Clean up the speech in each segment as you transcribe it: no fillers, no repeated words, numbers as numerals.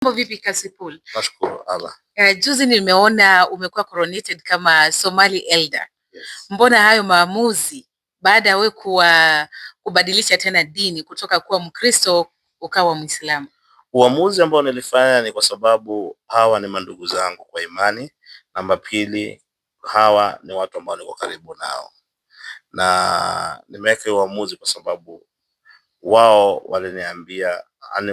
Mambo vipi Kasipul? Nashukuru Allah. Juzi nimeona umekuwa coronated kama Somali elder. Yes. Mbona hayo maamuzi baada ya wewe kubadilisha tena dini kutoka kuwa Mkristo ukawa Muislamu? Uamuzi ambao nilifanya ni kwa sababu hawa ni mandugu zangu kwa imani. Namba pili, hawa ni watu ambao niko karibu nao. Na nimeweka uamuzi kwa sababu wao waliniambia,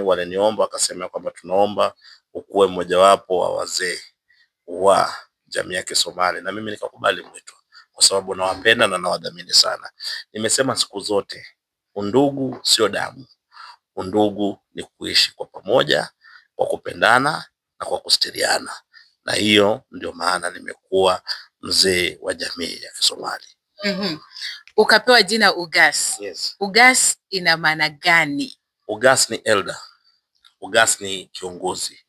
waliniomba wakasema kwamba tunaomba ukuwe mmojawapo wa wazee wa jamii ya Kisomali, na mimi nikakubali mwito kwa sababu nawapenda na nawadhamini sana. Nimesema siku zote undugu sio damu. Undugu ni kuishi kwa pamoja, kwa kupendana na kwa kustiriana, na hiyo ndio maana nimekuwa mzee wa jamii ya Kisomali. Ukapewa jina Ugas. Yes. Ugas ina maana gani? Ugas ni elder. Ugas ni kiongozi.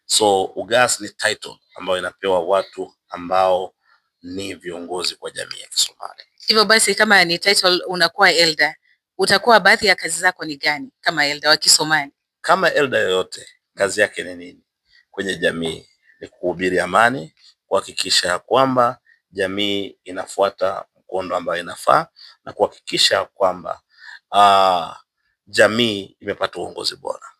So Ugas ni title ambayo inapewa watu ambao ni viongozi kwa jamii ya Kisomali. Hivyo basi kama ni title unakuwa elder, utakuwa baadhi ya kazi zako ni gani kama elder wa Kisomali? Kama elder yoyote, kazi yake ni nini kwenye jamii? Ni kuhubiri amani, kuhakikisha kwamba jamii inafuata mkondo ambao inafaa, na kuhakikisha kwamba jamii imepata uongozi bora.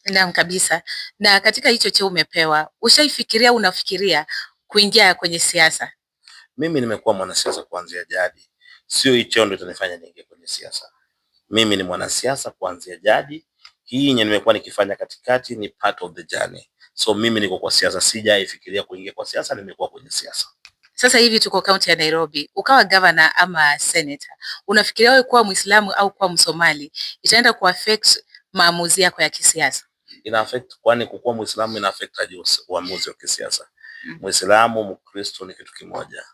Naam kabisa. Na katika hicho cheo umepewa, unafikiria kuingia kwenye siasa? Mimi nimekuwa mwanasiasa kuanzia jadi. Sio hicho ndio itanifanya niingie kwenye siasa. Mimi ni mwanasiasa kuanzia jadi. Hii yenye nimekuwa nikifanya katikati ni part of the journey. So mimi niko kwa siasa, sijaifikiria kuingia kwa siasa, nimekuwa kwenye siasa. Sasa hivi tuko kaunti ya Nairobi, ukawa governor ama senator. Unafikiria wewe kuwa Muislamu au kuwa Msomali itaenda kuaffect maamuzi yako ya kisiasa? Ina affect, kwani kukuwa Muislamu ina affect aje uamuzi wa kisiasa? Muislamu, Mkristo ni kitu kimoja.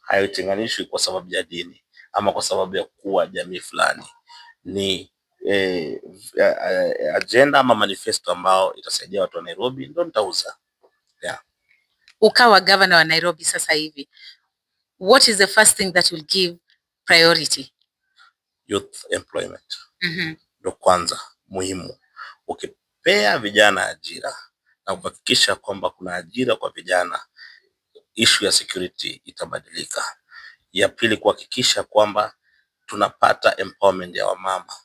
Haitenganishwi kwa sababu ya dini ama kwa sababu ya kuwa jamii fulani. Ni agenda ama manifesto ambao itasaidia watu wa Nairobi ndio nitauza. Yeah. Ukawa governor wa Nairobi sasa hivi, what is the first thing that will give priority? Youth employment. Ndio kwanza muhimu. Ukipea vijana ajira na kuhakikisha kwamba kuna ajira kwa vijana, issue ya security itabadilika. Ya pili, kuhakikisha kwamba tunapata empowerment ya wamama,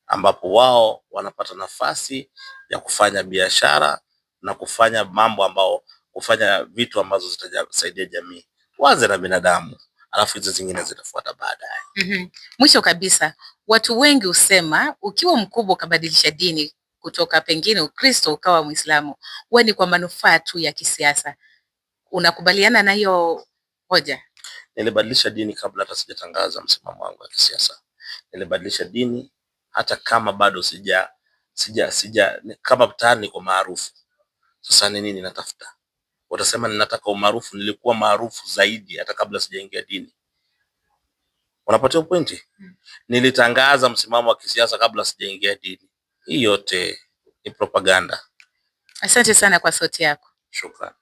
ambapo wao wanapata nafasi ya kufanya biashara na kufanya kufanya vitu ambazo zitasaidia jamii. Waze na binadamu, alafu hizo zingine zitafuata baadaye. Mwisho kabisa, watu wengi husema ukiwa mkubwa ukabadilisha dini kutoka pengine Ukristo ukawa Muislamu, huwa ni kwa manufaa tu ya kisiasa. Unakubaliana na hiyo hoja? Nilibadilisha dini kabla hata sijatangaza msimamo wangu wa kisiasa. Nilibadilisha dini hata kama bado kama tayari niko maarufu. Sasa ni nini natafuta? Watasema ninataka umaarufu, nilikuwa maarufu zaidi hata kabla sijaingia dini. Unapata pointi? Nilitangaza msimamo wa kisiasa kabla sijaingia dini. Hii yote ni propaganda. Asante sana kwa sauti yako. Shukrani.